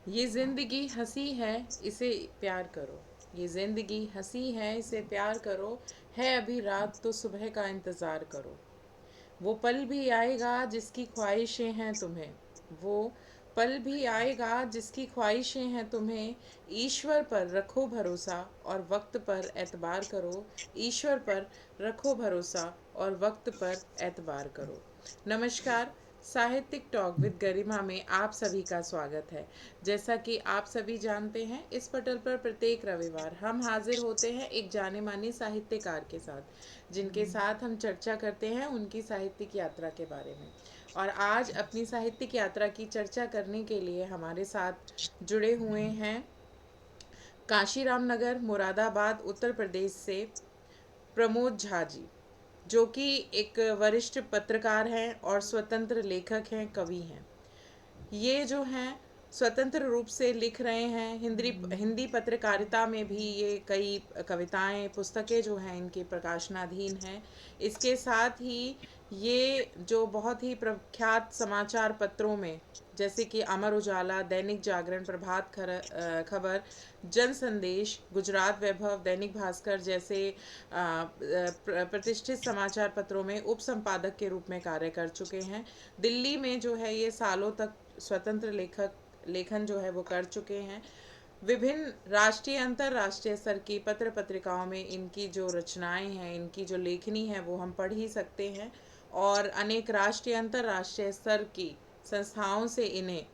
ये जिंदगी हंसी है, इसे प्यार करो। ये जिंदगी हंसी है, इसे प्यार करो। है अभी रात तो सुबह का इंतज़ार करो। वो पल भी आएगा जिसकी ख्वाहिशें हैं तुम्हें। वो पल भी आएगा जिसकी ख्वाहिशें हैं तुम्हें। ईश्वर पर रखो भरोसा और वक्त पर एतबार करो। ईश्वर पर रखो भरोसा और वक्त पर एतबार करो। नमस्कार। साहित्यिक टॉक विद गरिमा में आप सभी का स्वागत है। जैसा कि आप सभी जानते हैं, इस पटल पर प्रत्येक रविवार हम हाजिर होते हैं एक जाने माने साहित्यकार के साथ, जिनके साथ हम चर्चा करते हैं उनकी साहित्यिक यात्रा के बारे में। और आज अपनी साहित्यिक यात्रा की चर्चा करने के लिए हमारे साथ जुड़े हुए हैं काशीराम नगर, मुरादाबाद, उत्तर प्रदेश से प्रमोद झा जी, जो कि एक वरिष्ठ पत्रकार हैं और स्वतंत्र लेखक हैं, कवि हैं। ये जो हैं स्वतंत्र रूप से लिख रहे हैं। हिंदी हिंदी पत्रकारिता में भी ये कई कविताएं, पुस्तकें जो हैं इनके प्रकाशनाधीन हैं। इसके साथ ही ये जो बहुत ही प्रख्यात समाचार पत्रों में, जैसे कि अमर उजाला, दैनिक जागरण, प्रभात खबर, जन संदेश, गुजरात वैभव, दैनिक भास्कर जैसे प्रतिष्ठित समाचार पत्रों में उप संपादक के रूप में कार्य कर चुके हैं। दिल्ली में जो है ये सालों तक स्वतंत्र लेखन जो है वो कर चुके हैं। विभिन्न राष्ट्रीय अंतर्राष्ट्रीय स्तर की पत्र पत्रिकाओं में इनकी जो रचनाएं हैं, इनकी जो लेखनी है वो हम पढ़ ही सकते हैं। और अनेक राष्ट्रीय अंतर्राष्ट्रीय स्तर की संस्थाओं से इन्हें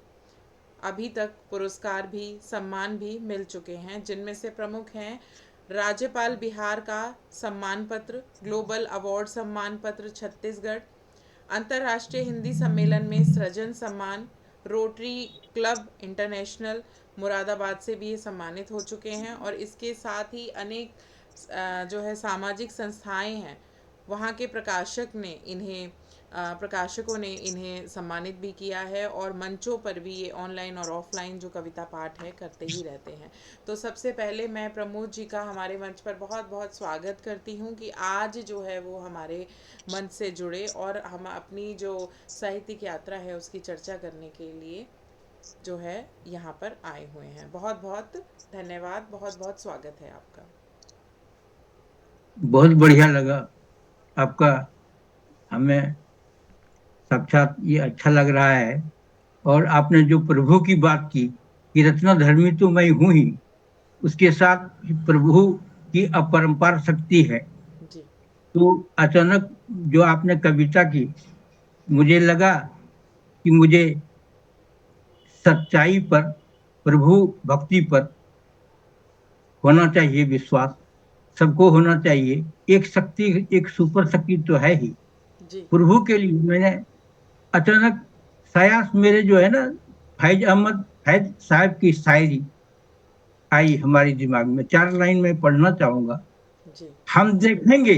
अभी तक पुरस्कार भी, सम्मान भी मिल चुके हैं, जिनमें से प्रमुख हैं राज्यपाल बिहार का सम्मान पत्र, ग्लोबल अवार्ड सम्मान पत्र छत्तीसगढ़, अंतर्राष्ट्रीय हिंदी सम्मेलन में सृजन सम्मान, रोटरी क्लब इंटरनेशनल मुरादाबाद से भी ये सम्मानित हो चुके हैं। और इसके साथ ही अनेक जो है सामाजिक संस्थाएं हैं, वहाँ के प्रकाशकों ने इन्हें सम्मानित भी किया है। और मंचों पर भी ये ऑनलाइन और ऑफलाइन जो कविता पाठ है करते ही रहते हैं। तो सबसे पहले मैं प्रमोद जी का हमारे मंच पर बहुत बहुत स्वागत करती हूँ कि आज जो है वो हमारे मंच से जुड़े और हम अपनी जो साहित्यिक यात्रा है उसकी चर्चा करने के लिए जो है यहाँ पर आए हुए हैं। बहुत बहुत धन्यवाद, बहुत बहुत स्वागत है आपका। बहुत बढ़िया लगा आपका। हमें साक्षात ये अच्छा लग रहा है। और आपने जो प्रभु की बात की कि रत्ना धर्मी तो मैं हूं ही, उसके साथ प्रभु की अपरंपार शक्ति है। जी। तो अचानक जो आपने कविता की, मुझे लगा कि मुझे सच्चाई पर, प्रभु भक्ति पर होना चाहिए विश्वास। सबको होना चाहिए। एक शक्ति, एक सुपर शक्ति तो है ही जी। प्रभु के लिए। मैंने अचानक सायास मेरे जो है ना, फैज साहब की शायरी आई हमारे दिमाग में। चार लाइन में पढ़ना चाहूंगा। जी। हम देखेंगे,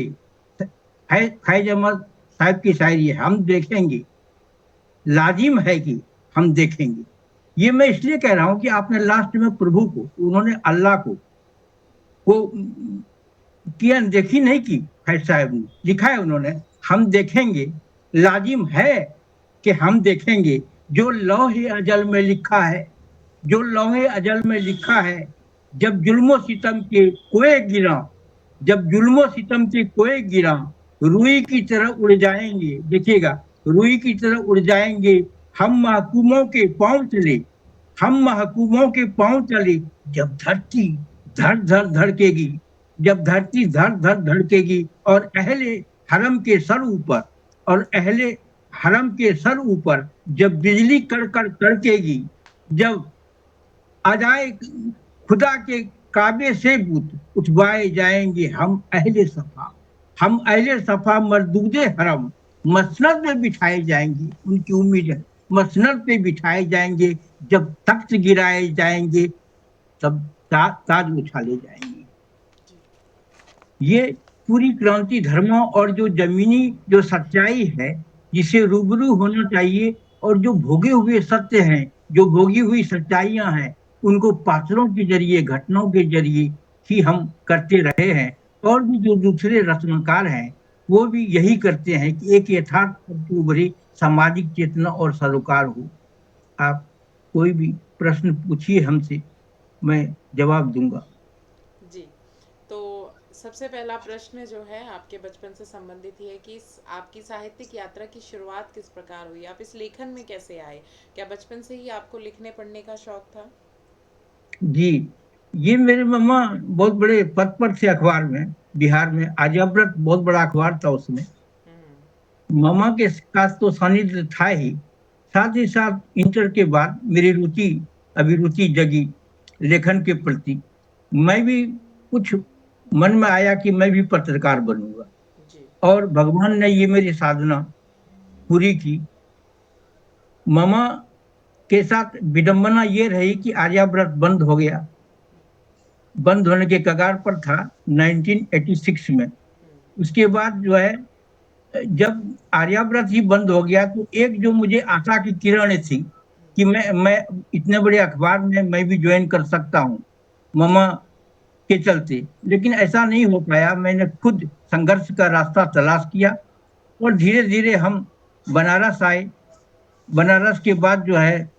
फैज अहमद साहब की शायरी है। हम देखेंगे, लाजिम है कि हम देखेंगे। ये मैं इसलिए कह रहा हूं कि आपने लास्ट में प्रभु को, उन्होंने अल्लाह को की अनदेखी नहीं की। फैज साहब ने लिखा है, उन्होंने हम देखेंगे, लाजिम है कि हम देखेंगे। जो लौह अजल में लिखा है, जो लौहे अजल में लिखा है, जब जुल्मो सितम के कोए गिरा, जब जुल्मो सितम के कोए गिरा, रुई की तरह उड़ जाएंगे। देखिएगा, रुई की तरह उड़ जाएंगे। हम महकूमों के पांव चले, हम महकूमों के पांव चले। जब धरती धड़ धड़ धड़केगी, जब धरती धड़ धड़ धड़केगी, और अहले हरम के सर ऊपर, और अहले हरम के सर ऊपर जब बिजली कड़कड़ कड़केगी, जब आ जाए खुदा के काबे से बूत, उठवाए जाएंगे हम अहले सफा। हम अहले सफा मरदूदे हरम, मसनद में बिठाए जाएंगे। उनकी उम्मीद है, मसनद पे बिठाए जाएंगे। जब तख्त गिराए जाएंगे, तब ताज उछाले जाएंगे। ये पूरी क्रांति धर्मों और जो जमीनी जो सच्चाई है, जिसे रूबरू होना चाहिए। और जो भोगे हुए सत्य हैं, जो भोगी हुई सच्चाइयां हैं, उनको पात्रों के जरिए, घटनाओं के जरिए ही हम करते रहे हैं। और भी जो दूसरे रचनाकार हैं, वो भी यही करते हैं कि एक यथार्थ पर उभरी सामाजिक चेतना और सरोकार हो। आप कोई भी प्रश्न पूछिए हमसे, मैं जवाब दूंगा। जी। तो सबसे पहला प्रश्न जो है आपके बचपन से संबंधित ही है कि आपकी साहित्यिक यात्रा की शुरुआत किस प्रकार हुई? आप इस लेखन में कैसे आए? क्या बचपन से ही आपको लिखने पढ़ने का शौक था? जी, ये मेरे मम्मा बहुत बड़े पद पर थे अखबार में, बिहार में आर्याव्रत बहुत बड़ा अखबार था उसमें। हम्म। मामा के साथ तो सानिध्य था ही साथ इंटर के बाद मेरी अभिरुचि जगी लेखन के प्रति। मैं भी कुछ मन में आया कि मैं भी पत्रकार बनूंगा, जी। और भगवान ने ये मेरी साधना पूरी की। मामा के साथ विडंबना ये रही कि आर्याव्रत बंद हो गया, बंद होने के कगार पर था 1986 में। उसके बाद जो है, जब आर्याव्रत ही बंद हो गया तो एक जो मुझे आशा की किरण थी कि मैं इतने बड़े अखबार में मैं भी ज्वाइन कर सकता हूँ, मामा के चलते। लेकिन ऐसा नहीं हो पाया। मैंने खुद संघर्ष का रास्ता तलाश किया और धीरे धीरे हम बनारस आए। बनारस के बाद जो है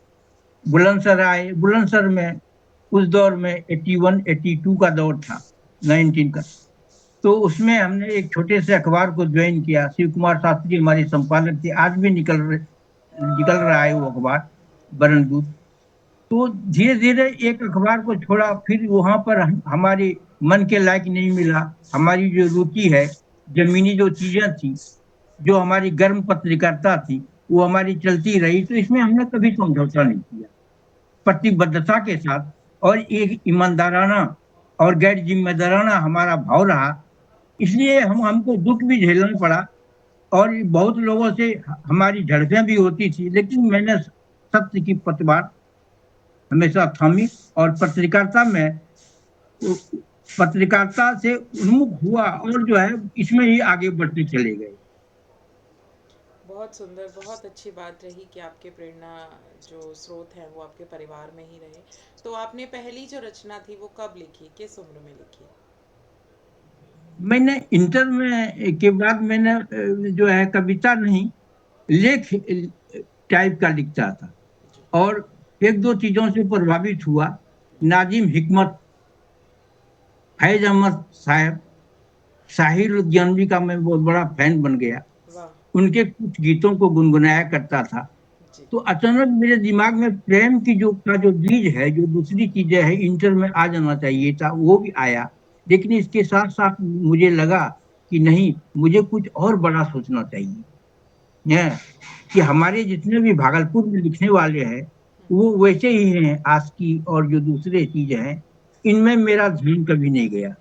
बुलंदशहर आए। बुलंदशहर में उस दौर में 81 82 का दौर था, 19 का। तो उसमें हमने एक छोटे से अखबार को ज्वाइन किया। शिव कुमार शास्त्री हमारे संपादक थे, आज भी निकल रहा है वो अखबार, बरनदूत। तो धीरे धीरे एक अखबार को छोड़ा, फिर वहां पर हमारे मन के लायक नहीं मिला। हमारी जो रुचि है, जमीनी जो चीजें थी, जो हमारी गर्म पत्रकारिता थी, वो हमारी चलती रही। तो इसमें हमने कभी समझौता नहीं किया, प्रतिबद्धता के साथ। और एक ईमानदाराना और गैर जिम्मेदाराना हमारा भाव रहा। इसलिए हमको दुख भी झेलना पड़ा, और बहुत लोगों से हमारी झड़पें भी होती थी, लेकिन मैंने सत्य की पतवार हमेशा थामी, और पत्रकारिता से उन्मुख हुआ, और जो है इसमें ही आगे बढ़ते चले गए। बहुत सुंदर, बहुत अच्छी बात रही कि आपके प्रेरणा जो स्रोत हैं वो आपके परिवार में ही रहे। तो आपने पहली जो रचना थी वो कब लिखी, किस उम्र में लिखी? मैंने इंटर में के बाद मैंने जो है कविता नहीं, लेख टाइप का लिखता था। जी। और एक दो चीजों से प्रभावित हुआ। नाजिम हिकमत, फैज अहमद साहब, साहिर उद्यानवी का मैं बहुत बड़ा फैन बन गया। वाह। उनके कुछ गीतों को गुनगुनाया करता था। जी। तो अचानक मेरे दिमाग में प्रेम की जो बीज है, जो दूसरी चीजें है, इंटर में आ जाना चाहिए था, वो भी आया। लेकिन इसके साथ साथ मुझे लगा कि नहीं, मुझे कुछ और बड़ा सोचना चाहिए। है कि हमारे जितने भी भागलपुर में लिखने वाले हैं, वो वैसे ही हैं। आस्की और जो दूसरे चीजें हैं, इनमें मेरा ध्यान कभी नहीं गया।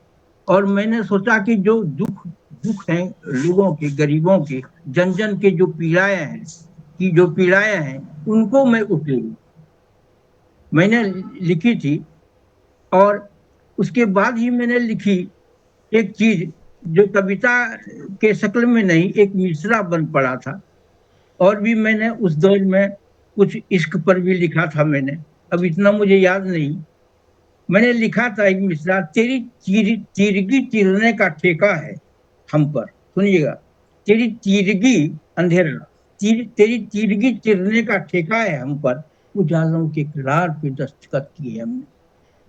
और मैंने सोचा कि जो दुख दुख हैं लोगों के, गरीबों के, जन जन के जो पीड़ाएं हैं, उनको मैं उकेलूं। मैंने लिखी थी। और उसके बाद ही मैंने लिखी एक चीज, जो कविता के शक्ल में नहीं, एक मिसरा बन पड़ा था। और भी मैंने उस दौर में कुछ इश्क पर भी लिखा था मैंने, अब जी। इतना मुझे याद नहीं। मैंने लिखा था एक मिसरा, तेरी तीरगी चिरने का ठेका है हम पर। सुनिएगा, तेरी तीरगी, अंधेरा, तेरी तीरगी चिरने का ठेका है हम पर। उजालों के करार पे दस्तखत किए हमने,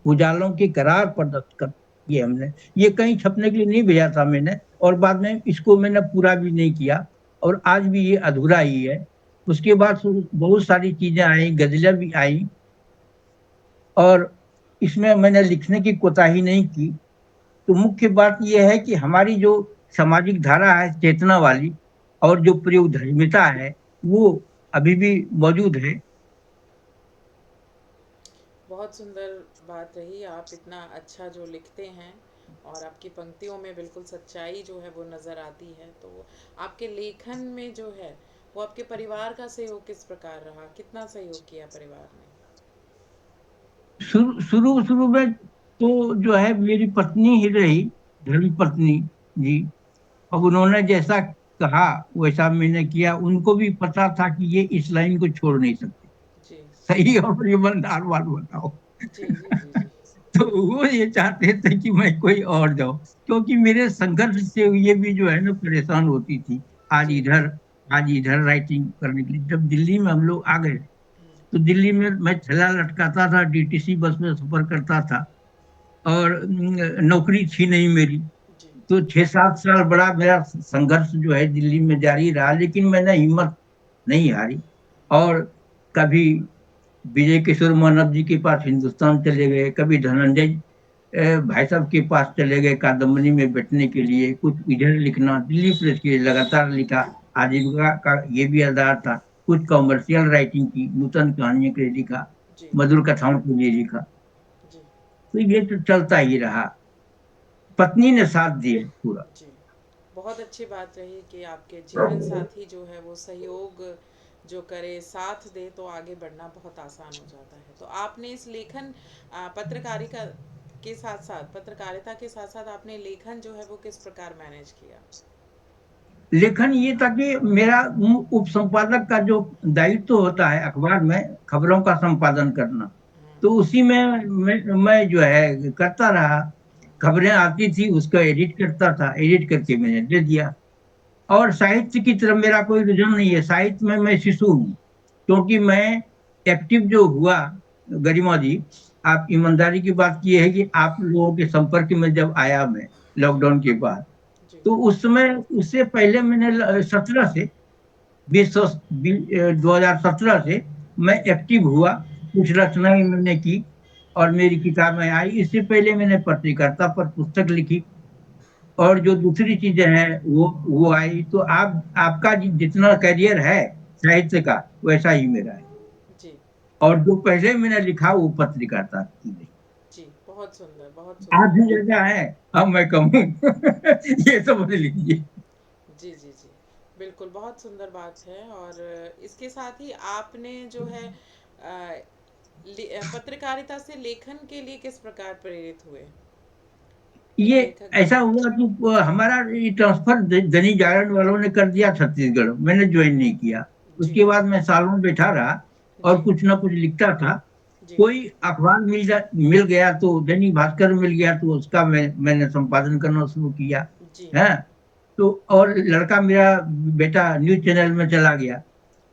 उजालों के करार पर दस्तखत किए हमने। ये कहीं छपने के लिए नहीं भेजा था मैंने, और बाद में इसको मैंने पूरा भी नहीं किया, और आज भी ये अधूरा ही है। उसके बाद बहुत सारी चीजें आई, गजलें भी आई, और इसमें मैंने लिखने की कोताही नहीं की। तो मुख्य बात यह है कि हमारी जो सामाजिक धारा है, चेतना वाली, और जो प्रयोगधर्मिता है, वो अभी भी मौजूद है। बहुत सुंदर बात रही, आप इतना अच्छा जो लिखते हैं और आपकी पंक्तियों में बिल्कुल सच्चाई जो है वो नज़र आती है। तो आपके लेखन में जो है वो आपके परिवार का सहयोग किस प्रकार रहा, कितना सहयोग किया परिवार ने? शुरू शुरू शुरू में तो जो है मेरी पत्नी ही रही, धर्म पत्नी जी। अब उन्होंने जैसा कहा वैसा मैंने किया। उनको भी पता था कि ये इस लाइन को छोड़ नहीं सकते। जी। सही और ईमानदार बात बताओ। जी। जी। जी। जी। तो वो ये चाहते थे कि मैं कोई और जाऊं, क्योंकि मेरे संघर्ष से ये भी जो है ना परेशान होती थी। आज जी। इधर आज इधर राइटिंग करने के लिए। जब दिल्ली में हम लोग आ गए, तो दिल्ली में मैं थैला लटकाता था, डीटीसी बस में सफर करता था, और नौकरी थी नहीं मेरी। जी। तो 6-7 साल बड़ा मेरा संघर्ष जो है दिल्ली में जारी रहा, लेकिन मैंने हिम्मत नहीं हारी। और कभी विजय किशोर मानव जी के पास हिंदुस्तान चले गए, कभी धनंजय भाई साहब के पास चले गए कादम्बरी में बैठने के लिए, कुछ इधर लिखना, दिल्ली प्रेस के लिए लगातार लिखा। आजीविका का ये भी आधार था। कुछ कॉमर्शियल राइटिंग की, नूतन कहानियों के लिए लिखा, जी। मधुर कथाओं के लिए लिखा। जी। तो ये तो चलता ही रहा। पत्नी ने साथ दिया पूरा। जी। बहुत अच्छी बात रही कि आपके जीवन साथी जो है वो सहयोग जो करे, साथ दे, तो आगे बढ़ना बहुत आसान हो जाता है। तो आपने इस लेखन पत्रकारिता के साथ साथ, पत्रकारिता के साथ साथ आपने लेखन जो है वो किस प्रकार मैनेज किया? लेखन ये था कि मेरा उप संपादक का जो दायित्व होता है अखबार में खबरों का संपादन करना, हाँ। तो उसी में मैं जो है करता रहा। खबरें आती थी, उसको एडिट करता था, एडिट करके मैंने दे दिया। और साहित्य की तरफ मेरा कोई रुझान नहीं है, साहित्य में मैं शिशु हूँ। क्योंकि मैं एक्टिव जो हुआ, गरिमा जी, आप ईमानदारी की बात की है कि आप लोगों के संपर्क में जब आया मैं जी। लॉकडाउन के बाद, जी। तो उस समय, उससे पहले मैंने 17 से 2017 से मैं एक्टिव हुआ। कुछ रचनाएं मैंने की और मेरी किताबें आई। इससे पहले मैंने पत्रकारिता पर पुस्तक लिखी, और जो दूसरी चीजें हैं वो आई। तो आप आपका जितना करियर है साहित्य का, वैसा ही मेरा है। जी। और जो पहले मैंने लिखा वो पत्रकारिता की रही। जी। बहुत सुंदर, बहुत आज सुंदर। भी जगह है, अब मैं कम हूँ। ये समझ लीजिए। जी, जी, जी। बिल्कुल, बहुत सुंदर बात है। और इसके साथ ही आपने जो है पत्रकारिता से लेखन के लिए किस प्रकार प्रेरित हुए? एक ये लेखक ऐसा बनने हुआ के कि हमारा ये ट्रांसफर दैनिक जागरण वालों ने कर दिया छत्तीसगढ़, मैंने ज्वाइन नहीं किया। जी। उसके बाद मैं सालों बैठा रहा और जी। कुछ ना कुछ लिखता था। जी। कोई अखबार मिल गया, तो दैनिक भास्कर मिल गया, तो उसका मैंने संपादन करना शुरू किया जी। है। तो और लड़का मेरा बेटा न्यूज चैनल में चला गया।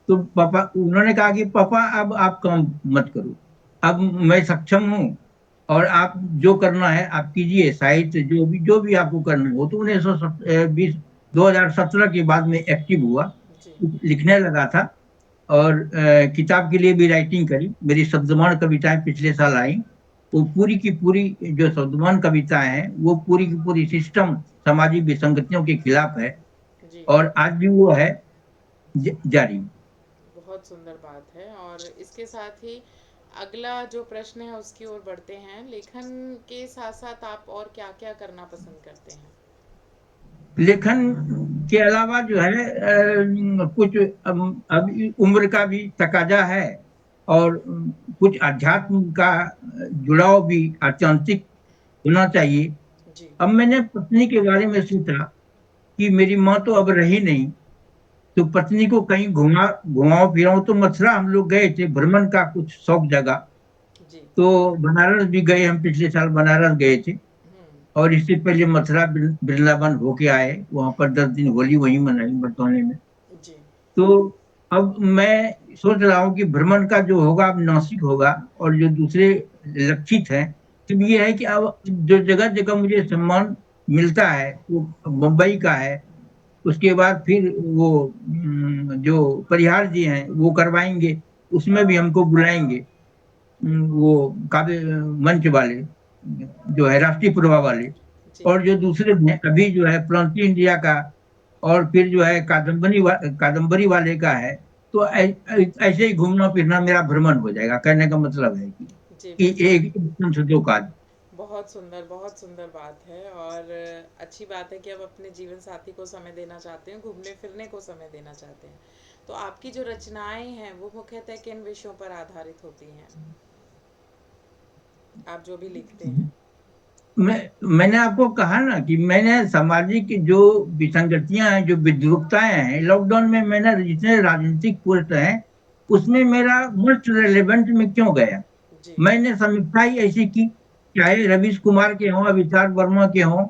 तो पापा, उन्होंने कहा कि पापा अब आप काम मत करो, अब मैं सक्षम हूँ, और आप जो करना है आप कीजिए, साहित्य जो भी आपको करना हो। तो 1920 2017 के बाद में एक्टिव हुआ, जी। लिखने लगा था। और किताब के लिए भी राइटिंग करी। मेरी शब्दमान कविताएं पिछले साल आई। वो पूरी की पूरी जो शब्दमान कविताएं हैं, वो पूरी की पूरी सिस्टम सामाजिक विसंगतियों के खिलाफ है, जी। और आज भी वो है जारी। बहुत सुंदर बात है। और इसके साथ ही अगला जो प्रश्न है उसकी ओर बढ़ते हैं। लेखन के साथ साथ आप और क्या-क्या करना पसंद करते हैं? लेखन के अलावा जो है कुछ अभी उम्र का भी तकाजा है, और कुछ अध्यात्म का जुड़ाव भी आत्यंतिक होना चाहिए। जी। अब मैंने पत्नी के बारे में सोचा कि मेरी माँ तो अब रही नहीं, तो पत्नी को कहीं घुमाओ फिराओ। तो मथुरा हम लोग गए थे, भ्रमण का कुछ शौक जगह। जी। तो बनारस भी गए, हम पिछले साल बनारस गए थे। हुँ। और इससे पहले मथुरा वृंदावन होके आए, वहां पर 10 दिन होली वहीं मनाई बरतौने में। जी। तो अब मैं सोच रहा हूँ कि भ्रमण का जो होगा अब नासिक होगा, और जो दूसरे लक्षित हैं, तो ये है कि अब जो जगह जगह मुझे सम्मान मिलता है वो मुंबई का है। उसके बाद फिर वो जो परिहार जी हैं वो करवाएंगे, उसमें भी हमको बुलाएंगे। वो काव्य मंच वाले, जो है राष्ट्रीय प्रभा वाले। जी। और जो दूसरे हैं अभी जो है प्लांटी इंडिया का, और फिर जो है कादम्बरी वाले का है। तो ऐसे ही घूमना फिरना मेरा भ्रमण हो जाएगा। कहने का मतलब है जी, कि बिल्कुल। एक एकदम से दो काज। बहुत सुंदर, बहुत सुंदर बात है। और अच्छी बात है कि आप अपने जीवन साथी को समय देना चाहते हैं, घूमने-फिरने को समय देना चाहते हैं। तो आपकी जो रचनाएँ हैं, वो मुख्यतः किन विषयों पर आधारित होती हैं? आप जो भी लिखते हैं? मैंने आपको कहा ना कि मैंने सामाजिक जो विसंगतियां हैं, जो विद्रूपताएं हैं, लॉकडाउन में मैंने जितने राजनीतिक पोस्ट हैं, उसमें मेरा मोस्ट रेलेवेंट में क्यों गया। जी। मैंने समीक्षा ही ऐसी की, चाहे रवीश कुमार के हों, अभिषेक वर्मा के हों,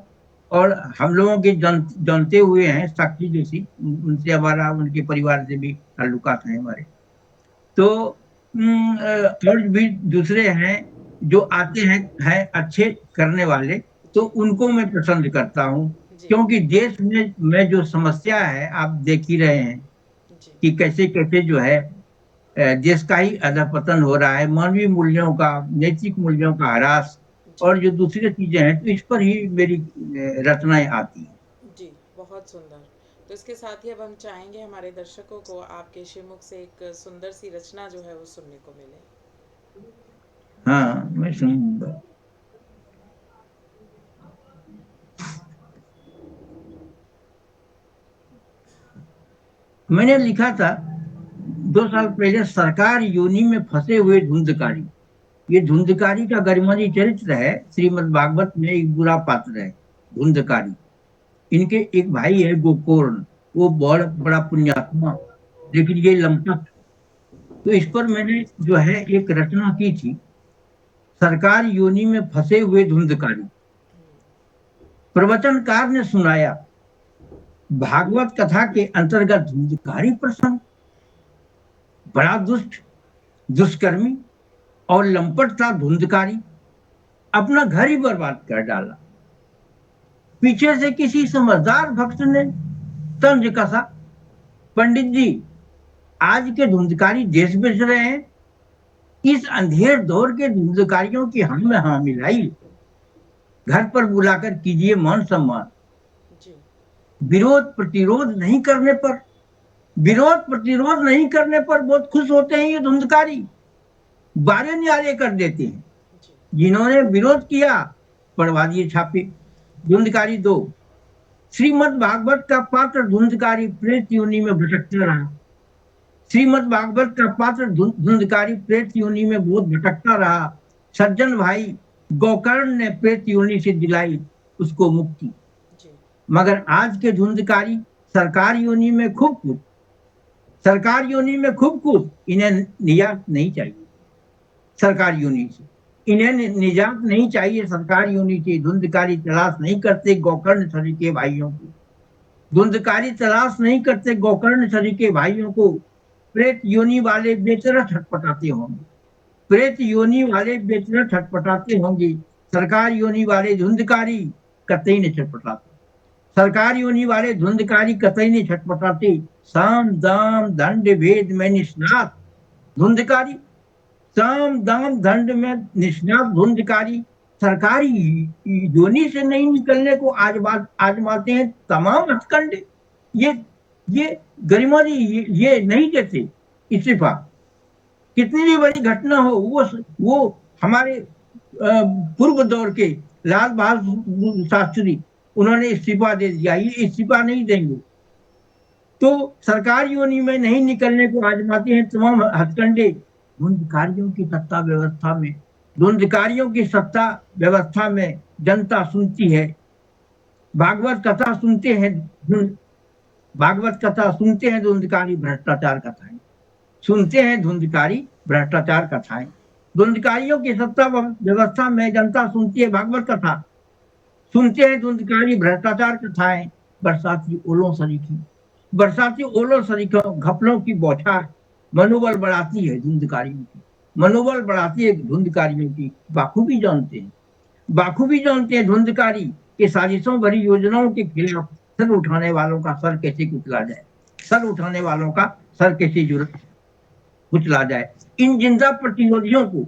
और हम लोगों के जानते हुए हैं साक्षी जोशी, उनसे हमारा, उनके परिवार से भी ताल्लुकात हैं हमारे। तो और भी दूसरे हैं जो आते हैं अच्छे करने वाले, तो जी उनको मैं पसंद करता हूँ। जी क्योंकि देश में जो समस्या है आप देख ही रहे हैं जी कि कैसे कैसे जो है देश का ही अधपतन हो रहा है, मानवीय मूल्यों का, नैतिक मूल्यों का ह्रास, जी और जो दूसरी चीजें हैं, तो इस पर ही मेरी रचनाएं आती हैं। जी, बहुत सुंदर। तो इसके साथ ही अब हम चाहेंगे हमारे दर्शकों को आपके श्रीमुख से एक सुंदर सी रचना जो है वो सुनने को मिले। हाँ, मैं सुनूंगा। मैंने लिखा था 2 साल पहले, सरकार योनि में फंसे हुए धुंधकारी। ये धुंधकारी का गरिमानी चरित्र है, श्रीमद् भागवत में एक बुरा पात्र है धुंधकारी। इनके एक भाई है गोकर्ण, वो बहुत बड़ा पुण्यात्मा, लेकिन ये लंपट। तो इस पर मैंने जो है एक रचना की थी, सरकार योनि में फंसे हुए धुंधकारी। प्रवचनकार ने सुनाया भागवत कथा के अंतर्गत धुंधकारी प्रसंग। बड़ा दुष्ट, दुष्कर्मी और लंपट था धुंधकारी, अपना घर ही बर्बाद कर डाला। पीछे से किसी समझदार भक्त ने तंज कसा, पंडित जी, आज के धुंधकारी देश बेच रहे हैं, इस अंधेर दौर के धुंधकारियों की हम में हाँ मिलाई, घर पर बुलाकर कीजिए मान सम्मान। जी विरोध प्रतिरोध नहीं करने पर, विरोध प्रतिरोध नहीं करने पर बहुत खुश होते हैं ये धुंधकारी, बारे न्यारे कर देते हैं। जी जिन्होंने विरोध किया, पढ़वा दिए छापे। धुंधकारी 2। श्रीमद् भागवत का पात्र धुंधकारी प्रेत योनि में भटकता रहा। श्रीमद् भागवत का पात्र धुंधकारी प्रेत योनि में बहुत भटकता रहा। सज्जन भाई गोकर्ण ने प्रेत योनि से दिलाई उसको मुक्ति। जी मगर आज के धुंधकारी सरकार योनि में खूब खुश, सरकार योनि में खूब खुश, इन्हें निजात नहीं चाहिए सरकार योनि से। इन्हें निजात नहीं चाहिए सरकार योनि से। धुंधकारी तलाश नहीं करते गोकर्ण सरी के भाइयों को, धुंधकारी तलाश नहीं करते गोकर्ण सरी के भाइयों को। प्रेत योनि वाले बेचैन छटपटाते होंगे, प्रेत योनि वाले बेचैन छटपटाते होंगे। सरकार योनि वाले धुंधकारी कतई नहीं छटपटाते, सरकार योनि वाले धुंधकारी कतई नहीं छटपटाते। साम दाम दंड भेद में निष्णात धुंधकारी, साम दाम दंड में निष्णात धुंधकारी सरकारी योनि से नहीं निकलने को आजमाते हैं तमाम हथकंडे। ये ये गरिमा जी, ये नहीं देते इस्तीफा। कितनी भी बड़ी घटना हो, वो हमारे पूर्व दौर के लाल बहादुर शास्त्री, उन्होंने इस्तीफा दे दिया, ये इस्तीफा नहीं देंगे। तो सरकार योनि में नहीं निकलने को आजमाते हैं तमाम हथकंडे। धुंधकारियों की सत्ता व्यवस्था में, धुंधकारियों की सत्ता व्यवस्था में जनता सुनती है, भागवत कथा सुनते हैं, भागवत कथा सुनते हैं धुंधकारी भ्रष्टाचार कथाएं, सुनते हैं धुंधकारी भ्रष्टाचार कथाएं। धुंधकारियों की सत्ता व्यवस्था में जनता सुनती है भागवत कथा, सुनते हैं धुंधकारी भ्रष्टाचार कथाएं। बरसाती ओलों सरीखी, बरसाती ओलों सरीखों घपलों की बौछार मनोबल बढ़ाती है धुंधकारियों की, मनोबल बढ़ाती है धुंधकारियों की। बाखूबी जानते हैं, बाखूबी जानते हैं धुंधकारी कि साजिशों भरी योजनाओं के खिलाफ सर उठाने वालों का सर कैसे कुचला जाए, सर उठाने वालों का सर कैसे कुचला जाए। इन जिंदा प्रतिरोधियों को,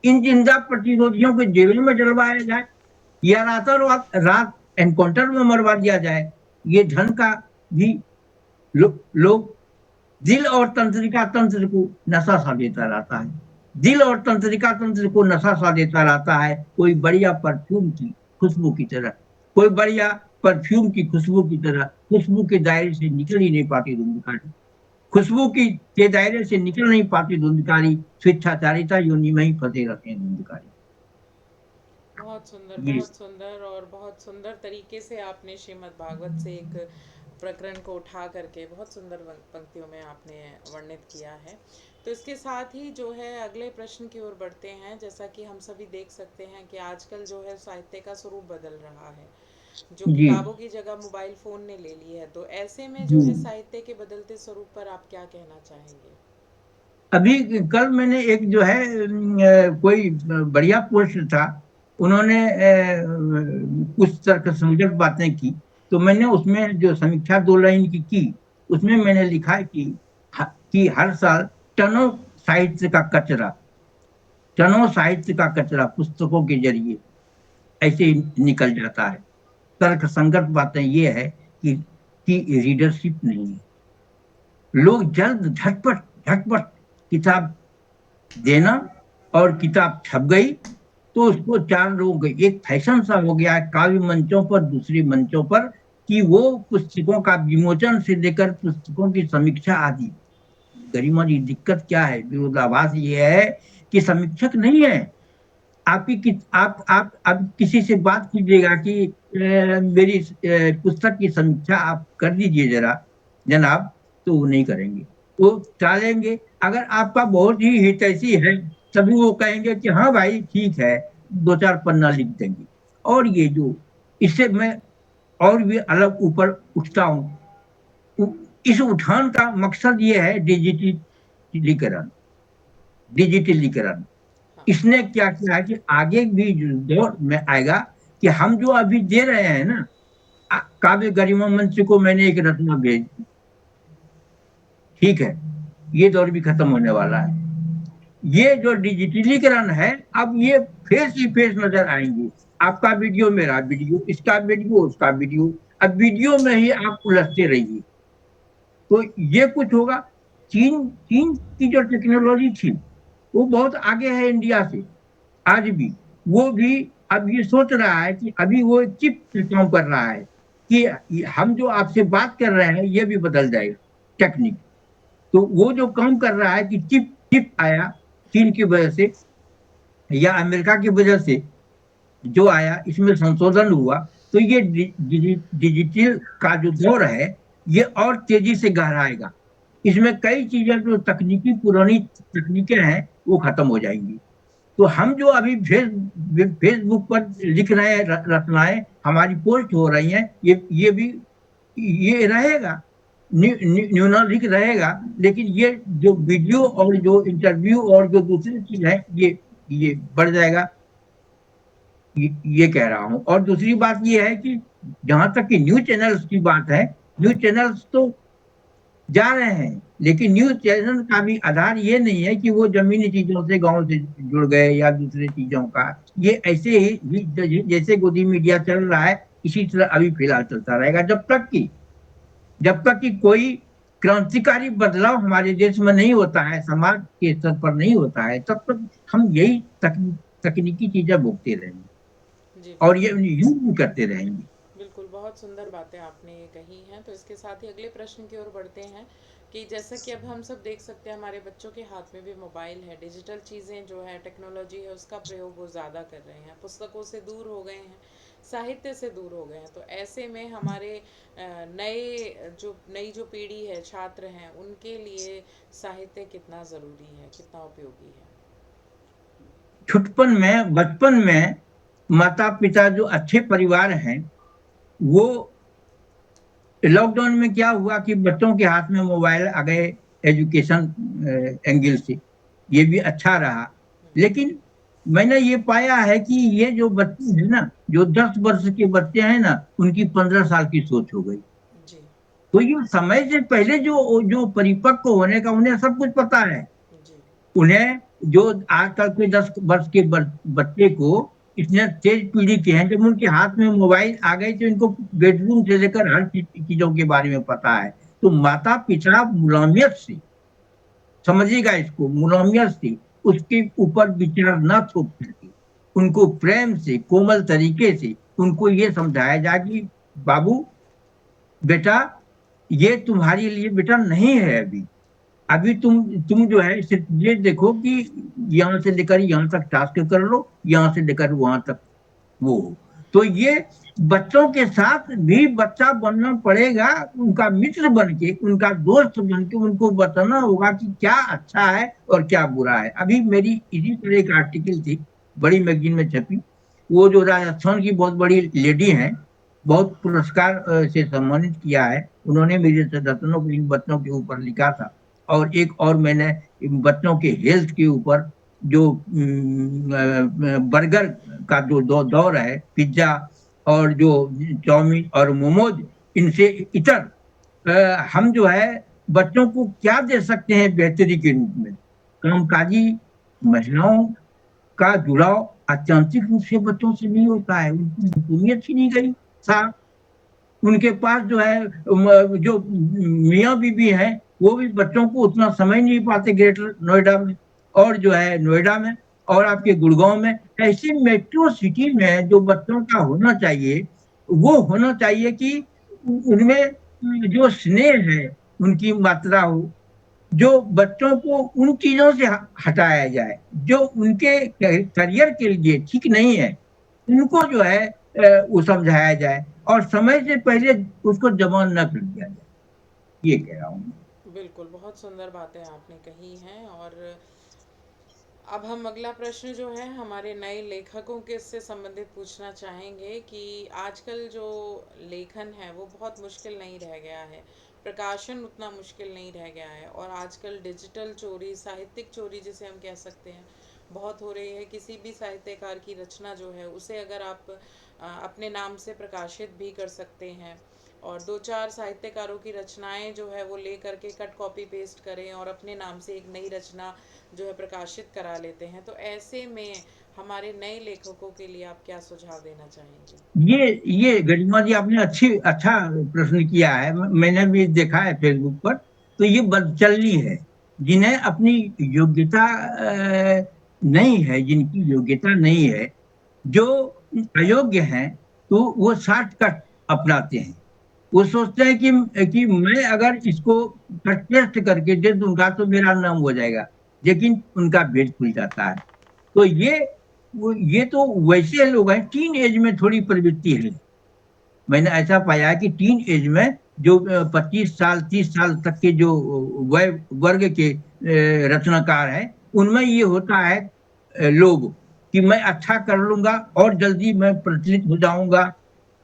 इन जिंदा प्रतिरोधियों को जेलों में डलवाया जाए, या रातों रात रात एनकाउंटर में मरवा दिया जाए। ये धन का भी लोग दिल और तंत्रिका तंत्र को नशा सा देता रहता है, दिल और तंत्रिका तंत्र को नशा सा देता रहता है। कोई बढ़िया परफ्यूम की खुशबू की तरह, कोई बढ़िया परफ्यूम की खुशबू की तरह, खुशबू के दायरे से निकल ही नहीं पाती धुंधकारी, खुशबू की के दायरे से निकल नहीं पाती धुंधकारी। स्वेच्छाचारिता योनि में ही फंसे रहते हैं धुंधकारी। ये बहुत सुंदर और बहुत सुंदर तरीके से आपने श्रीमद् भागवत से एक प्रकरण को उठा करके बहुत सुंदर पंक्तियों में आपने वर्णित किया है। तो इसके साथ ही जो है अगले प्रश्न की ओर बढ़ते हैं। जैसा कि हम सभी देख सकते हैं कि आजकल जो है साहित्य का स्वरूप बदल रहा है, जो जी किताबों की जगह मोबाइल फ़ोन ने ले ली है। तो ऐसे में जो जी है साहित्य के बदलते स्वरूप पर आप क्या कहना चाहेंगे? अभी कल मैंने एक जो है कोई बढ़िया पोस्ट था, उन्होंने कुछ तर्कसंगत बातें की, तो मैंने उसमें जो समीक्षा 2 लाइन की, उसमें मैंने लिखा है कि हर साल टनों साहित्य का कचरा, टनों साहित्य का कचरा पुस्तकों के जरिए ऐसे ही निकल जाता है। तर्कसंगत बातें ये है कि रीडरशिप नहीं है। लोग जल्द झटपट झटपट किताब देना, और किताब छप गई तो उसको 4 लोग, एक फैशन सा हो गया है काव्य मंचों पर, दूसरे मंचों पर, कि वो पुस्तकों का विमोचन से लेकर पुस्तकों की समीक्षा आदि। गरिमा जी, दिक्कत क्या है, विरोधाभास ये है कि समीक्षक नहीं है। आप किसी से बात कीजिएगा कि मेरी पुस्तक की समीक्षा आप कर दीजिए जरा जनाब, तो वो नहीं करेंगे, वो टालेंगे। अगर आपका बहुत ही हितैषी है, तभी वो कहेंगे कि हाँ भाई ठीक है, 2 4 पन्ना लिख देंगे। और ये जो, इससे मैं और भी अलग ऊपर उठता हूँ। इस उठान का मकसद ये है डिजिटलीकरण, डिजिटलीकरण। हाँ। इसने क्या किया है कि आगे भी जो दौर में आएगा, कि हम जो अभी दे रहे हैं ना, काव्य गरिमा मंच को मैंने एक रत्न भेज दी, ठीक है, ये दौर भी खत्म होने वाला है। ये जो डिजिटलीकरण है, अब ये फेस ही फेस नजर आएंगे। आपका वीडियो, मेरा वीडियो, इसका वीडियो, उसका वीडियो, अब वीडियो में ही आप उलझते रहिए। तो ये कुछ होगा। चीन चीन की जो टेक्नोलॉजी थी, वो बहुत आगे है इंडिया से आज भी। वो भी अब ये सोच रहा है कि अभी वो चिप पे काम कर रहा है, कि हम जो आपसे बात कर रहे हैं ये भी बदल जाएगा टेक्निक। तो वो जो काम कर रहा है कि चिप चिप आया चीन की वजह से या अमेरिका की वजह से जो आया, इसमें संशोधन हुआ, तो ये डिजिटल का जो दौर है, ये और तेजी से गहराएगा। इसमें कई चीजें जो तकनीकी पुरानी तकनीकें हैं वो खत्म हो जाएंगी। तो हम जो अभी फेसबुक पर लिख रहे हैं, रचनाएं हमारी पोस्ट हो रही हैं, ये भी ये रहेगा, न्यूनलिख रहेगा। लेकिन ये जो वीडियो और जो इंटरव्यू और जो दूसरी चीज है, ये बढ़ जाएगा। ये कह रहा हूं। और दूसरी बात ये है कि जहां तक कि न्यूज चैनल्स की बात है, न्यूज चैनल्स तो जा रहे हैं, लेकिन न्यूज चैनल का भी आधार ये नहीं है कि वो जमीनी चीजों से, गांव से जुड़ गए या दूसरे चीजों का। ये ऐसे ही जैसे गोदी मीडिया चल रहा है, इसी तरह अभी फिलहाल चलता रहेगा, जब तक कि कोई क्रांतिकारी बदलाव हमारे देश में नहीं होता है, समाज के स्तर पर नहीं होता है, तब तक हम यही तकनीकी चीजें भोगते रहेंगे जी और बिल्कुल। ये यूज भी करते रहेंगे। बिल्कुल, बहुत सुंदर बातें आपने ये कही हैं। तो इसके साथ ही अगले प्रश्न की ओर बढ़ते हैं कि जैसा कि अब हम सब देख सकते हैं हमारे बच्चों के हाथ में भी मोबाइल है, डिजिटल चीज़ें जो है, टेक्नोलॉजी है, उसका प्रयोग वो ज़्यादा कर रहे हैं, पुस्तकों से दूर हो गए हैं, साहित्य से दूर हो गए हैं। तो ऐसे में हमारे नई जो पीढ़ी है, छात्र हैं, उनके लिए साहित्य कितना ज़रूरी है, कितना उपयोगी है? छुटपन में, बचपन में माता पिता जो अच्छे परिवार हैं, वो, लॉकडाउन में क्या हुआ कि बच्चों के हाथ में मोबाइल आ गए, एजुकेशन एंगल से ये भी अच्छा रहा। लेकिन मैंने ये पाया है कि ये जो बच्चे हैं ना, जो 10 वर्ष के बच्चे हैं ना, उनकी 15 साल की सोच हो गई। जी। तो ये समय से पहले जो जो परिपक्व होने का, उन्हें सब कुछ पता है। जी। उन्हें जो आजकल के 10 वर्ष के बच्चे को इतने तेज पीढ़ी के हैं, जब उनके हाथ में मोबाइल आ गए तो इनको बेडरूम से लेकर हर चीजों के बारे में पता है। तो माता पिता मुलामियत से, समझिएगा इसको, मुलामियत से उसके ऊपर विचार न थोप करके, उनको प्रेम से, कोमल तरीके से उनको ये समझाया जाए कि बाबू, बेटा, ये तुम्हारे लिए बेटा नहीं है अभी। अभी तुम जो है सिर्फ ये देखो कि यहाँ से लेकर यहाँ तक टास्क कर लो, यहाँ से लेकर वहां तक वो हो। तो ये बच्चों के साथ भी बच्चा बनना पड़ेगा, उनका मित्र बन के, उनका दोस्त बन के उनको बताना होगा कि क्या अच्छा है और क्या बुरा है। अभी मेरी इसी तरह एक आर्टिकल थी, बड़ी मैगजीन में छपी। वो जो राजस्थान की बहुत बड़ी लेडी हैं, बहुत पुरस्कार से सम्मानित किया है उन्होंने, मेरे से रत्नों को इन बच्चों के ऊपर लिखा था। और एक और मैंने बच्चों के हेल्थ के ऊपर जो बर्गर का जो दौर है, पिज्जा और जो चाउमीन और मोमोज, इनसे इतर हम जो है बच्चों को क्या दे सकते हैं बेहतरी के रूप में। कामकाजी महिलाओं का जुड़ाव आत्यांतिक रूप से बच्चों से नहीं होता है, उनकी दुनिया छीनी गई। साथ उनके पास जो है जो मियाँ बीबी हैं वो भी बच्चों को उतना समय नहीं पाते ग्रेटर नोएडा में, और जो है नोएडा में और आपके गुड़गांव में, ऐसी मेट्रो सिटी में जो बच्चों का होना चाहिए वो होना चाहिए कि उनमें जो स्नेह है उनकी मात्रा हो, जो बच्चों को उन चीजों से हटाया जाए जो उनके करियर के लिए ठीक नहीं है, उनको जो है वो समझाया जाए और समय से पहले उसको जवान न कर दिया जाए, ये कह रहा हूँ। बिल्कुल, बहुत सुंदर बातें आपने कही हैं। और अब हम अगला प्रश्न जो है हमारे नए लेखकों के से संबंधित पूछना चाहेंगे कि आजकल जो लेखन है वो बहुत मुश्किल नहीं रह गया है, प्रकाशन उतना मुश्किल नहीं रह गया है, और आजकल डिजिटल चोरी, साहित्यिक चोरी जिसे हम कह सकते हैं, बहुत हो रही है। किसी भी साहित्यकार की रचना जो है उसे अगर आप अपने नाम से प्रकाशित भी कर सकते हैं, और दो चार साहित्यकारों की रचनाएं जो है वो ले करके कट कॉपी पेस्ट करें और अपने नाम से एक नई रचना जो है प्रकाशित करा लेते हैं। तो ऐसे में हमारे नए लेखकों के लिए आप क्या सुझाव देना चाहेंगे? ये गरिमा जी आपने अच्छा प्रश्न किया है, मैंने भी देखा है फेसबुक पर। तो ये बदचलनी है, जिन्हें अपनी योग्यता नहीं है, जिनकी योग्यता नहीं है, जो अयोग्य हैं, तो वो शॉर्टकट अपनाते हैं। वो सोचते हैं कि मैं अगर इसको टेस्ट करके दे दूंगा तो मेरा नाम हो जाएगा, लेकिन उनका भेद खुल जाता है। तो ये तो वैसे लोग हैं, टीन एज में थोड़ी प्रवृत्ति है। मैंने ऐसा पाया कि टीन एज में जो 25 साल 30 साल तक के जो वय वर्ग के रचनाकार हैं, उनमें ये होता है लोग कि मैं अच्छा कर लूंगा और जल्दी मैं प्रचलित हो जाऊंगा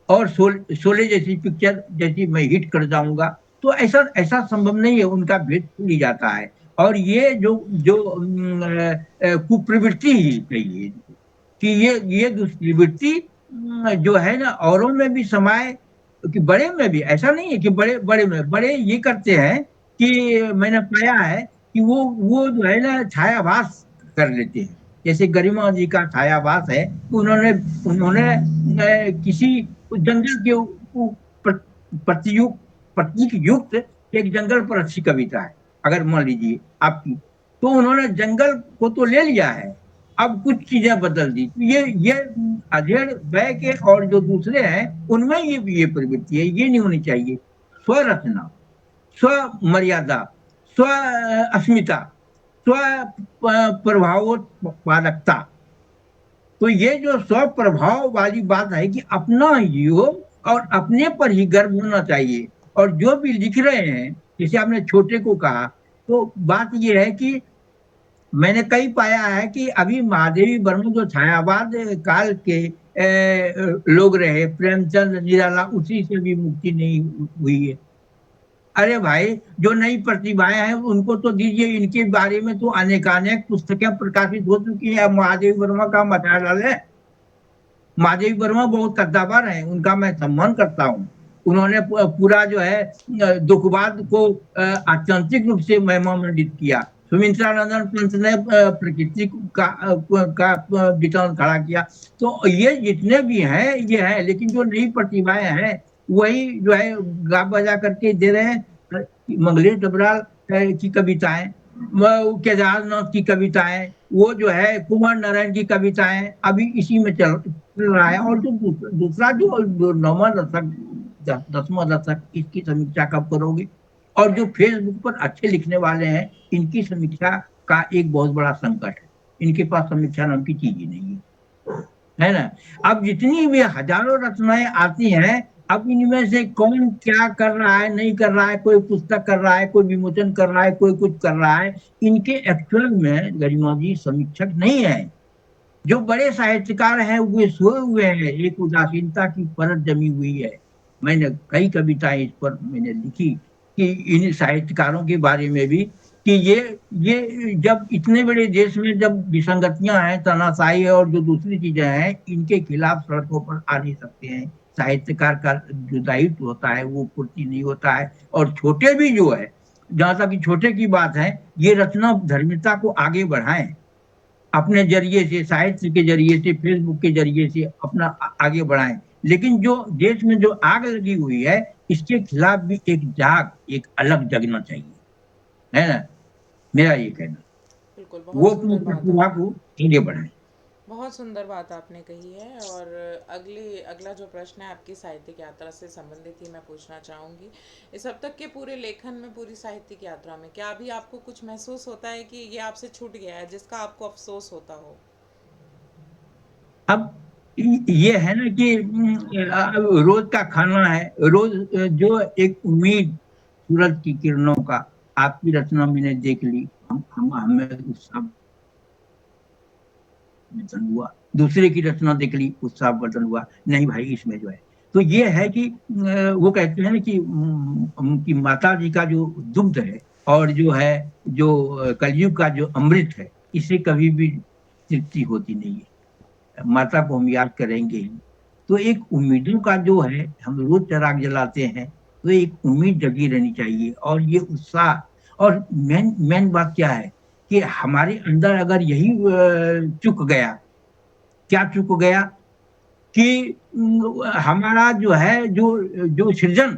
और शोले जैसी पिक्चर जैसी मैं हिट कर जाऊंगा। तो ऐसा ऐसा संभव नहीं है, उनका भेद खुल ही जाता है। और ये जो जो कुप्रवृत्ति ही कहिए कि ये दुष्प्रवृत्ति जो है ना औरों में भी समाये, कि बड़े में भी ऐसा नहीं है कि बड़े बड़े में बड़े ये करते हैं कि मैंने पाया है कि वो जो है ना छायावास कर लेते हैं। जैसे गरिमा जी का छायावास है, उन्होंने उन्होंने किसी जंगल के प्रतियुक्त प्रतीक युक्त एक जंगल पर अच्छी कविता है, अगर मान लीजिए आपकी, तो उन्होंने जंगल को तो ले लिया है, अब कुछ चीजें बदल दी। ये अधेड़ वह के और जो दूसरे हैं उनमें ये प्रवृत्ति है, ये नहीं होनी चाहिए। स्वरचना, स्व मर्यादा, स्व अस्मिता, स्व प्रभावोत्पादकता। तो ये जो स्व प्रभाव वाली बात है कि अपना योग और अपने पर ही गर्व होना चाहिए। और जो भी लिख रहे हैं, जैसे आपने छोटे को कहा, तो बात ये है कि मैंने कई पाया है कि अभी महादेवी वर्मा जो छायावाद काल के लोग रहे, प्रेमचंद निराला, उसी से भी मुक्ति नहीं हुई है। अरे भाई, जो नई प्रतिभाएं हैं उनको तो दीजिए, इनके बारे में तो अनेकानेक पुस्तकें प्रकाशित हो चुकी है। महादेवी वर्मा का मजा डाले। महादेवी वर्मा बहुत कद्दावर हैं, उनका मैं सम्मान करता हूँ। उन्होंने पूरा जो है दुखवाद को आत्यंतिक रूप से महिमामंडित किया। सुमित्रानंदन पंत ने प्रकृति का वितरण खड़ा किया। तो ये जितने भी हैं ये हैं, लेकिन जो नई प्रतिभाएं हैं वही जो है गा बजा करके दे रहे हैं। मंगलेश डबराल की कविताएं, केदारनाथ की कविताएं, वो जो है कुमार नारायण की कविताएं अभी इसी में चल रहा है। और जो दूसरा जो नौवां दशक 10वां दशक, इसकी समीक्षा कब करोगे? और जो फेसबुक पर अच्छे लिखने वाले हैं, इनकी समीक्षा का एक बहुत बड़ा संकट है, इनके पास समीक्षा नाम की चीज ही नहीं है ना। अब जितनी भी हजारों रचनाएं आती हैं, अब इनमें से कौन क्या कर रहा है नहीं कर रहा है, कोई पुस्तक कर रहा है, कोई विमोचन कर रहा है, कोई कुछ कर रहा है, इनके एक्चुअल में गरिमा जी समीक्षक नहीं है। जो बड़े साहित्यकार हैं वे सोए हुए हैं, एक उदासीनता की परत जमी हुई है। मैंने कई कविताएं इस पर मैंने लिखी कि इन साहित्यकारों के बारे में भी कि ये जब इतने बड़े देश में जब विसंगतियां हैं, तानाशाही है और जो दूसरी चीजें हैं, इनके खिलाफ सड़कों पर आ नहीं सकते हैं। साहित्यकार का जो दायित्व होता है वो पूर्ति नहीं होता है। और छोटे भी जो है, जहां तक कि छोटे की बात है, ये रचना धर्मिता को आगे बढ़ाएं, अपने जरिए से, साहित्य के जरिए से, फेसबुक के जरिए से अपना आगे बढ़ाएं। लेकिन जो देश में जो आग लगी हुई है, इसके खिलाफ भी एक जाग, एक अलग जगना चाहिए, है ना? मेरा ये कहना, बिल्कुल, वो बहुत अपनी सुंदर बात प्रतिभा आपने को आगे बढ़ाएं। बहुत सुंदर बात आपने कही है। और अगला जो प्रश्न है आपकी साहित्यिक यात्रा से संबंधित ही मैं पूछना चाहूँगी। इस अब तक के पूरे लेखन में, पूरी साहित्यिक यात्रा में, क्या अभी आपको कुछ महसूस होता है कि ये आपसे छूट गया है, जिसका आपको अफसोस होता हो? अब ये है ना कि रोज का खाना है, रोज जो एक उम्मीद, सूरज की किरणों का, आपकी रचना मैंने देख ली, हम हमें उत्साह वर्धन हुआ। दूसरे की रचना देख ली, उत्साह वर्धन हुआ, नहीं भाई इसमें जो है। तो ये है कि वो कहते हैं ना कि कि माता जी का जो दुग्ध है, और जो है, जो कलयुग का जो अमृत है, इसे कभी भी तृप्ति होती नहीं है। माता को हम याद करेंगे ही। तो एक उम्मीदों का जो है, हम रोज चिराग जलाते हैं, तो एक उम्मीद जगी रहनी चाहिए, और ये उत्साह। और मेन मेन बात क्या है कि हमारे अंदर अगर यही चुक गया, क्या चुक गया कि हमारा जो है, जो जो सृजन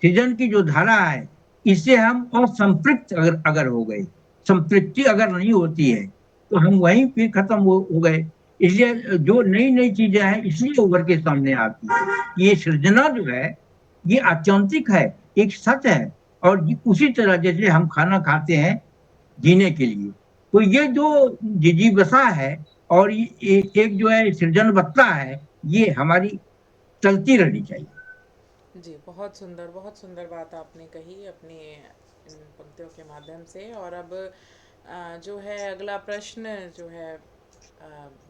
सृजन की जो धारा है, इससे हम असंपृक्त अगर अगर हो गए, संपृक्ति अगर नहीं होती है, तो हम वहीं पे खत्म हो गए। इसलिए जो नई नई चीजें हैं, इसलिए उभर के सामने आती है। ये सृजना जो है, ये आत्यंतिक है, एक सच है। और उसी तरह जैसे हम खाना खाते हैं जीने के लिए, तो ये जो जिजीवसा है, और एक जो है सृजनवत्ता है, ये हमारी चलती रहनी चाहिए। जी, बहुत सुंदर बात आपने कही अपनी इन पंक्तियों के माध्यम से। और अब जो है अगला प्रश्न जो है,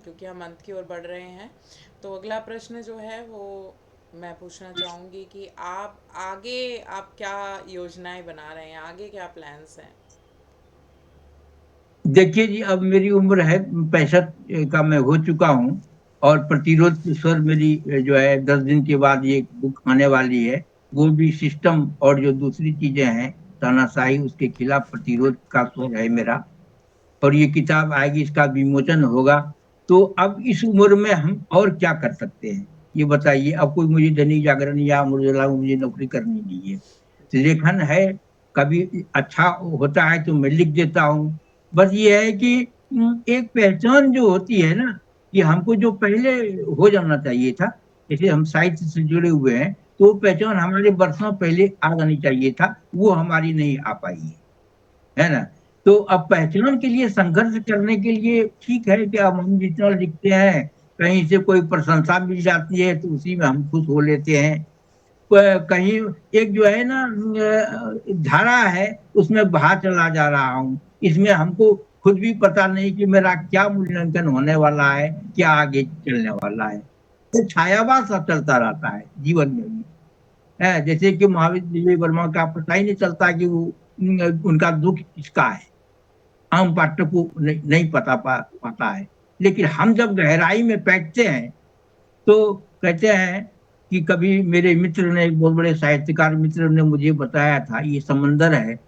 क्योंकि हम अंत की ओर बढ़ रहे हैं, तो अगला प्रश्न जो है वो मैं पूछना चाहूँगी कि आप क्या योजनाएं बना रहे हैं, आगे क्या प्लान्स हैं? देखिए जी, अब मेरी उम्र है 65 का, मैं हो चुका हूँ। और प्रतिरोध की स्वर मेरी जो है 10 दिन के बाद ये बुक आने वाली है। वो भी सिस्टम और जो दूसरी चीजें हैं, तानाशाही, उसके खिलाफ प्रतिरोध का स्वर है मेरा। और ये किताब आएगी, इसका विमोचन होगा। तो अब इस उम्र में हम और क्या कर सकते हैं, ये बताइए। अब कोई मुझे दैनिक जागरण या अमर उजाला में मुझे नौकरी करनी नहीं है। जी। लेखन है, कभी अच्छा होता है तो मैं लिख देता हूँ। बस ये है कि एक पहचान जो होती है ना, कि हमको जो पहले हो जाना चाहिए था, जैसे हम साहित्य से जुड़े हुए हैं, तो वो पहचान हमारे बरसों पहले आ जानी चाहिए था, वो हमारी नहीं आ पाई है ना? तो अब पहचान के लिए संघर्ष करने के लिए ठीक है कि अब हम जितना लिखते हैं, कहीं से कोई प्रशंसा मिल जाती है तो उसी में हम खुश हो लेते हैं। कहीं एक जो है ना धारा है, उसमें बहा चला जा रहा हूँ। इसमें हमको खुद भी पता नहीं कि मेरा क्या मूल्यांकन होने वाला है, क्या आगे चलने वाला है। तो छायावास सा चलता रहता है जीवन में भी। जैसे कि महावीर विजय वर्मा का पता ही नहीं चलता कि वो उनका दुख किसका है, आम पाठक को नहीं पाता है। लेकिन हम जब गहराई में बैठते हैं, तो कहते हैं कि कभी मेरे मित्र ने, एक बहुत बड़े साहित्यकार मित्र ने मुझे बताया था, ये समंदर है,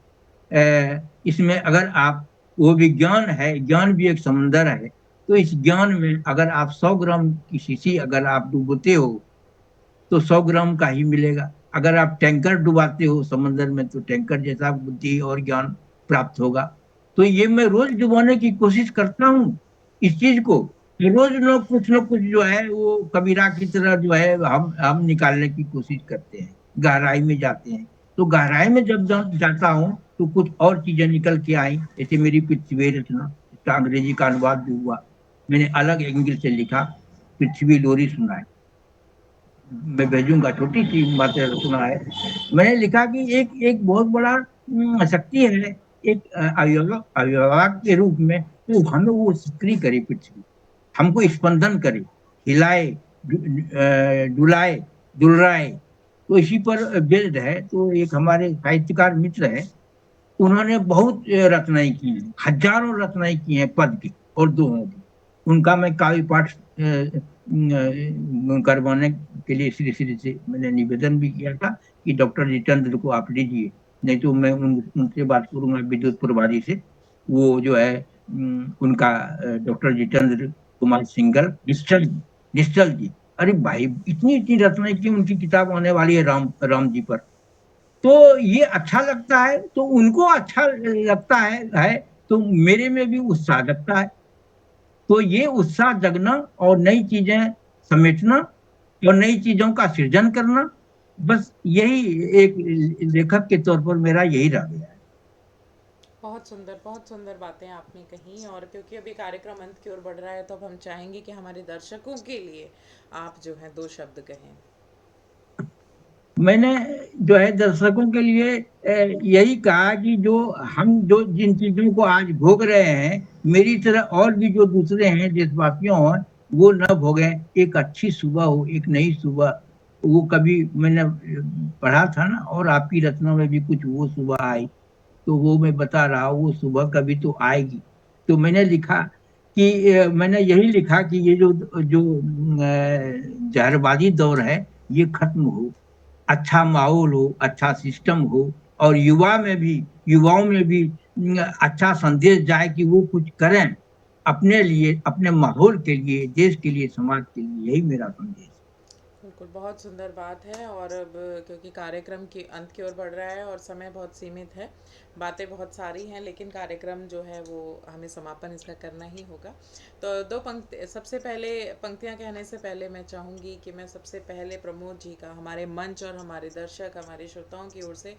इसमें अगर आप, वो विज्ञान है, ज्ञान भी एक समंदर है। तो इस ज्ञान में अगर आप 100 ग्राम की शीशी अगर आप डुबोते हो, तो 100 ग्राम का ही मिलेगा। अगर आप टैंकर डुबाते हो समंदर में, तो टैंकर जैसा बुद्धि और ज्ञान प्राप्त होगा। तो ये मैं रोज डुबाने की कोशिश करता हूँ इस चीज को। रोज न कुछ जो है, वो कबीरा की तरह जो है, हम निकालने की कोशिश करते हैं, गहराई में जाते हैं। तो गहराई में जब जाता हूँ, तो कुछ और चीजें निकल के आई। जैसे मेरी पृथ्वी रचना, इसका अंग्रेजी का अनुवाद भी हुआ, मैंने अलग एंगल से लिखा, पृथ्वी लोरी सुनाए। मैं भेजूंगा, छोटी सी बातें सुना है। मैंने लिखा कि एक एक बहुत बड़ा शक्ति है, एक अभिभावक के रूप में, तो हमें वो सक्रिय करे, पृथ्वी हमको स्पंदन करे, हिलाए, डुलाए, दुलराए। तो इसी पर बेस्ड है। तो एक हमारे साहित्यकार मित्र है, उन्होंने बहुत रचनाएं की हैं, हजारों रचनाएं की हैं पद की और दोहों की। उनका मैं काव्य पाठ करवाने के लिए श्री श्री से मैंने निवेदन भी किया था कि डॉक्टर जितेंद्र को आप लीजिए, नहीं तो मैं उनसे बात करूंगा विद्युत प्रभारी से। वो जो है उनका डॉक्टर जितेंद्र कुमार सिंगल निश्चल निश्चल जी, अरे भाई इतनी इतनी रचनाएं की, उनकी किताब आने वाली है राम राम जी पर। तो ये अच्छा लगता है, तो उनको अच्छा लगता है तो मेरे में भी उत्साह लगता है। तो ये उत्साह जगना और नई चीजें समेटना और नई चीजों का सृजन करना, बस यही एक लेखक के तौर पर मेरा यही रह गया है। बहुत सुंदर बातें आपने कही। और क्योंकि अभी कार्यक्रम अंत की ओर बढ़ रहा है, तो अब हम चाहेंगे कि हमारे दर्शकों के लिए आप जो है दो शब्द कहें। मैंने जो है दर्शकों के लिए यही कहा कि जो हम जो जिन चीजों को आज भोग रहे हैं, मेरी तरह और भी जो दूसरे हैं देशवासियों हैं, वो न भोगें। एक अच्छी सुबह हो, एक नई सुबह। वो कभी मैंने पढ़ा था ना, और आपकी रचना में भी कुछ वो सुबह आई, तो वो मैं बता रहा हूँ, वो सुबह कभी तो आएगी। तो मैंने लिखा कि मैंने यही लिखा कि ये जो जो जहरबाजी दौर है, ये खत्म हो, अच्छा माहौल हो, अच्छा सिस्टम हो, और युवाओं में भी अच्छा संदेश जाए कि वो कुछ करें अपने लिए, अपने माहौल के लिए, देश के लिए, समाज के लिए। यही मेरा संदेश बिल्कुल, बहुत सुंदर बात है। और अब क्योंकि कार्यक्रम के अंत की ओर बढ़ रहा है और समय बहुत सीमित है, बातें बहुत सारी हैं, लेकिन कार्यक्रम जो है वो हमें समापन इसका करना ही होगा। तो दो पंक्ति, सबसे पहले पंक्तियां कहने से पहले मैं चाहूँगी कि मैं सबसे पहले प्रमोद जी का हमारे मंच और हमारे दर्शक, हमारे श्रोताओं की ओर से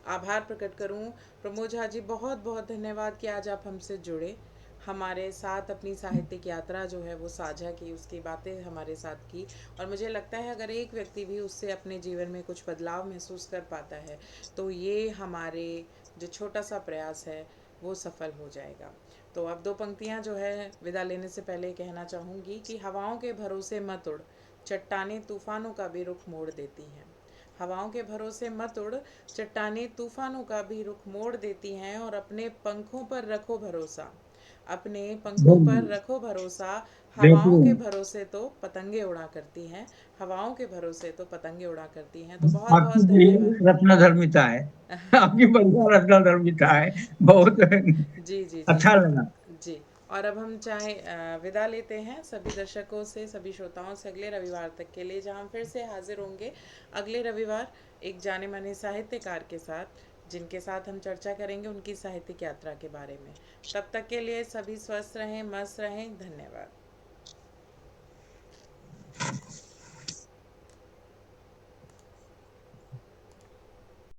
आभार प्रकट करूँ। प्रमोद झा जी, बहुत बहुत धन्यवाद कि आज आप हमसे जुड़े, हमारे साथ अपनी साहित्यिक यात्रा जो है वो साझा की, उसकी बातें हमारे साथ की। और मुझे लगता है अगर एक व्यक्ति भी उससे अपने जीवन में कुछ बदलाव महसूस कर पाता है, तो ये हमारे जो छोटा सा प्रयास है वो सफल हो जाएगा। तो अब दो पंक्तियां जो है विदा लेने से पहले कहना चाहूँगी कि हवाओं के भरोसे मत उड़, चट्टानें तूफानों का भी रुख मोड़ देती हैं। हवाओं के भरोसे मत उड़, चट्टानें तूफानों का भी रुख मोड़ देती हैं। और अपने पंखों पर रखो भरोसा, अपने पंखों पर है। रखो भरोसा। हवाओं बिल्कुल। के भरोसे तो पतंगे उड़ा करती हैं, हवाओं के भरोसे तो पतंगे उड़ा करती हैं। तो बहुत आपकी बहुत धन्यवाद। बड़ी रत्नधर्मिता है। आपकी बढ़िया रत्नधर्मिता है। बहुत जी जी जी अच्छा लगा। जी। और अब हम चाहे विदा लेते हैं सभी दर्शकों से, सभी श्रोताओं से अगले रविवार तक के लिए, जहां हम फिर से हाजिर होंगे अगले रविवार एक जाने माने साहित्यकार के साथ, जिनके साथ हम चर्चा करेंगे उनकी साहित्यिक यात्रा के बारे में। तब तक के लिए सभी स्वस्थ रहें, मस्त रहें। धन्यवाद।